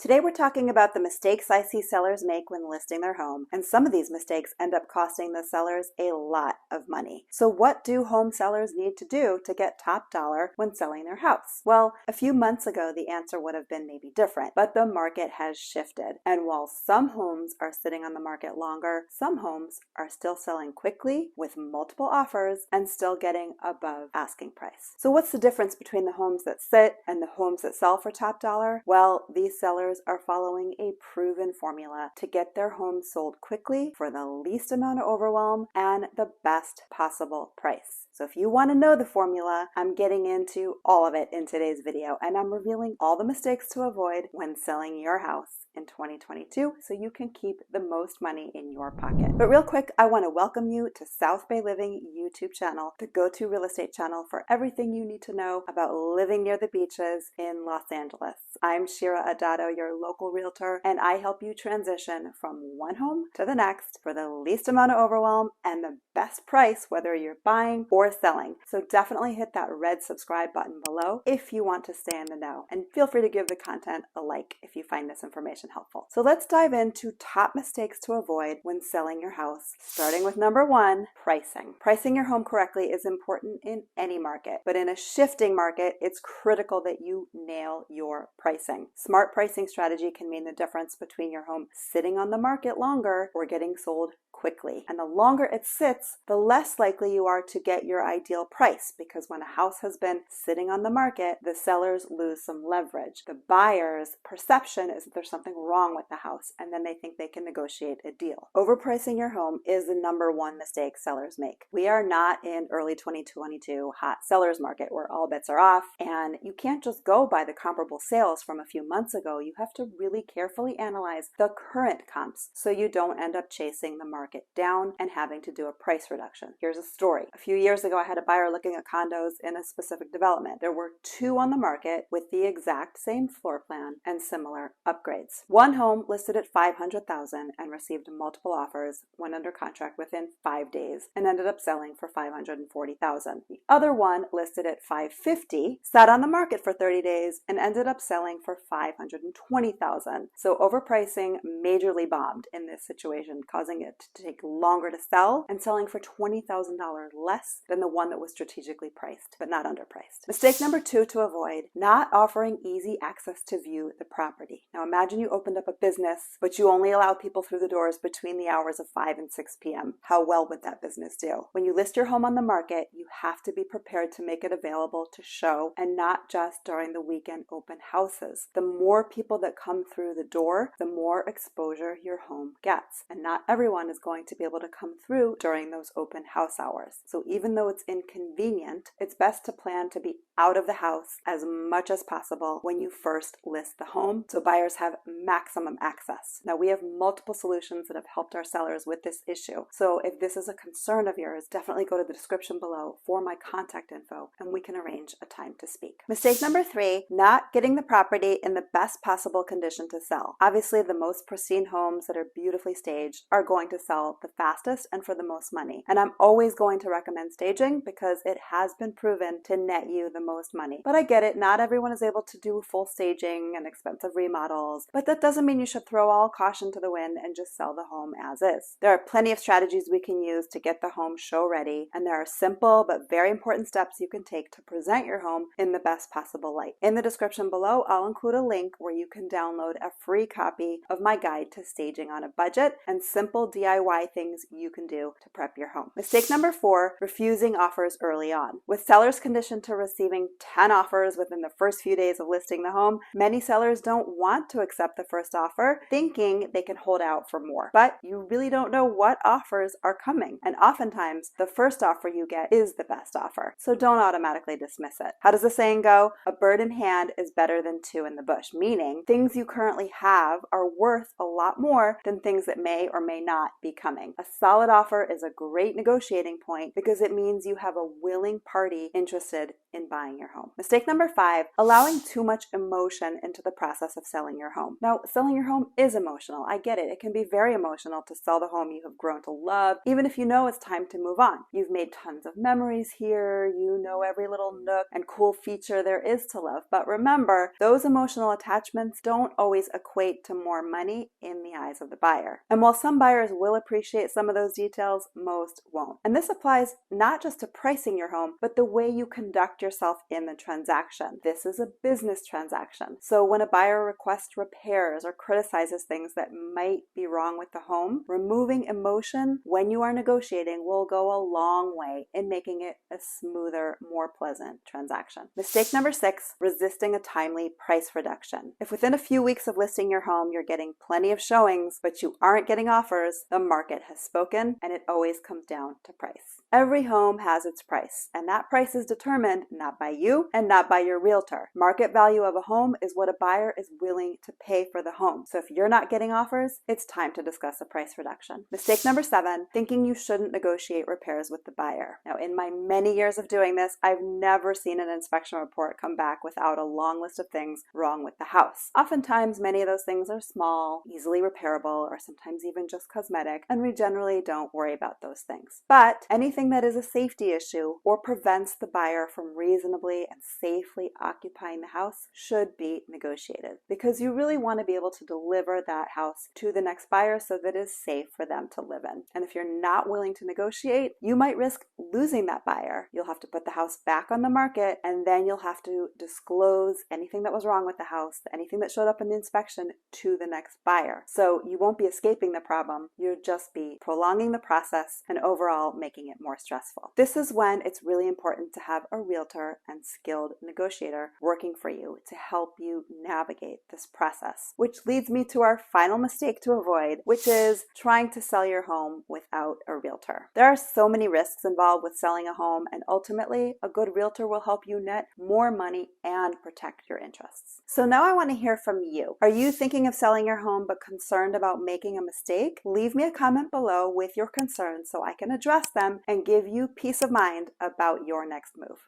Today we're talking about the mistakes I see sellers make when listing their home, and some of these mistakes end up costing the sellers a lot of money. So what do home sellers need to do to get top dollar when selling their house? Well, a few months ago the answer would have been maybe different, but the market has shifted. And while some homes are sitting on the market longer, some homes are still selling quickly with multiple offers and still getting above asking price. So what's the difference between the homes that sit and the homes that sell for top dollar? Well, these sellers are following a proven formula to get their homes sold quickly for the least amount of overwhelm and the best possible price. So if you want to know the formula, I'm getting into all of it in today's video, and I'm revealing all the mistakes to avoid when selling your house in 2022 so you can keep the most money in your pocket. But real quick, I want to welcome you to South Bay Living YouTube channel, the go-to real estate channel for everything you need to know about living near the beaches in Los Angeles. I'm Shira Adatto, your local realtor, and I help you transition from one home to the next for the least amount of overwhelm and the best price, whether you're buying or selling. So definitely hit that red subscribe button below if you want to stay in the know, and feel free to give the content a like if you find this information helpful. So let's dive into top mistakes to avoid when selling your house, starting with number one, pricing. Pricing your home correctly is important in any market, but in a shifting market, it's critical that you nail your pricing. Smart pricing strategy can mean the difference between your home sitting on the market longer or getting sold quickly. And the longer it sits, the less likely you are to get your ideal price, because when a house has been sitting on the market, the sellers lose some leverage. The buyer's perception is that there's something wrong with the house, and then they think they can negotiate a deal. Overpricing your home is the number one mistake sellers make. We are not in early 2022 hot sellers market where all bets are off, and you can't just go by the comparable sales from a few months ago. You have to really carefully analyze the current comps so you don't end up chasing the market down and having to do a price reduction. Here's a story. A few years ago, I had a buyer looking at condos in a specific development. There were two on the market with the exact same floor plan and similar upgrades. One home listed at $500,000 and received multiple offers, went under contract within 5 days, and ended up selling for $540,000. The other one listed at $550,000, sat on the market for 30 days, and ended up selling for $520,000. So overpricing majorly bombed in this situation, causing it to take longer to sell and selling for $20,000 less than the one that was strategically priced, but not underpriced. Mistake number two to avoid, not offering easy access to view the property. Now imagine you opened up a business, but you only allow people through the doors between the hours of 5 and 6 p.m. How well would that business do? When you list your home on the market, you have to be prepared to make it available to show, and not just during the weekend open houses. The more people that come through the door, the more exposure your home gets, and not everyone is going to be able to come through during those open house hours. So even though it's inconvenient, it's best to plan to be out of the house as much as possible when you first list the home, so buyers have maximum access. Now, we have multiple solutions that have helped our sellers with this issue. So if this is a concern of yours, definitely go to the description below for my contact info and we can arrange a time to speak. Mistake number three, not getting the property in the best possible condition to sell. Obviously, the most pristine homes that are beautifully staged are going to sell the fastest and for the most money. And I'm always going to recommend staging because it has been proven to net you the most money. But I get it, not everyone is able to do full staging and expensive remodels, but that doesn't mean you should throw all caution to the wind and just sell the home as is. There are plenty of strategies we can use to get the home show ready, and there are simple but very important steps you can take to present your home in the best possible light. In the description below, I'll include a link where you can download a free copy of my guide to staging on a budget and simple DIY things you can do to prep your home. Mistake number four, refusing offers early on. With sellers conditioned to receiving 10 offers within the first few days of listing the home, many sellers don't want to accept the first offer, thinking they can hold out for more. But you really don't know what offers are coming, and oftentimes the first offer you get is the best offer. So don't automatically dismiss it. How does the saying go? A bird in hand is better than two in the bush, meaning things you currently have are worth a lot more than things that may or may not be be coming. A solid offer is a great negotiating point because it means you have a willing party interested in buying your home. Mistake number 5, allowing too much emotion into the process of selling your home. Now, selling your home is emotional. I get it. It can be very emotional to sell the home you have grown to love, even if you know it's time to move on. You've made tons of memories here. You know every little nook and cool feature there is to love. But remember, those emotional attachments don't always equate to more money in the eyes of the buyer. And while some buyers will appreciate some of those details, most won't. And this applies not just to pricing your home, but the way you conduct yourself in the transaction. This is a business transaction. So when a buyer requests repairs or criticizes things that might be wrong with the home, removing emotion when you are negotiating will go a long way in making it a smoother, more pleasant transaction. Mistake number 6, resisting a timely price reduction. If within a few weeks of listing your home, you're getting plenty of showings, but you aren't getting offers, the market has spoken, and it always comes down to price. Every home has its price, and that price is determined not by you and not by your realtor. Market value of a home is what a buyer is willing to pay for the home. So if you're not getting offers, it's time to discuss a price reduction. Mistake number 7, thinking you shouldn't negotiate repairs with the buyer. Now, in my many years of doing this, I've never seen an inspection report come back without a long list of things wrong with the house. Oftentimes, many of those things are small, easily repairable, or sometimes even just cosmetic, and we generally don't worry about those things. But anything that is a safety issue or prevents the buyer from reasonably and safely occupying the house should be negotiated, because you really want to be able to deliver that house to the next buyer so that it is safe for them to live in. And if you're not willing to negotiate, you might risk losing that buyer. You'll have to put the house back on the market, and then you'll have to disclose anything that was wrong with the house, anything that showed up in the inspection, to the next buyer. So you won't be escaping the problem, you'll just be prolonging the process and overall making it more stressful. This is when it's really important to have a realtor and skilled negotiator working for you to help you navigate this process. Which leads me to our final mistake to avoid, which is trying to sell your home without a realtor. There are so many risks involved with selling a home, and ultimately, a good realtor will help you net more money and protect your interests. So now I want to hear from you. Are you thinking of selling your home but concerned about making a mistake? Leave me a comment below with your concerns so I can address them and give you peace of mind about your next move.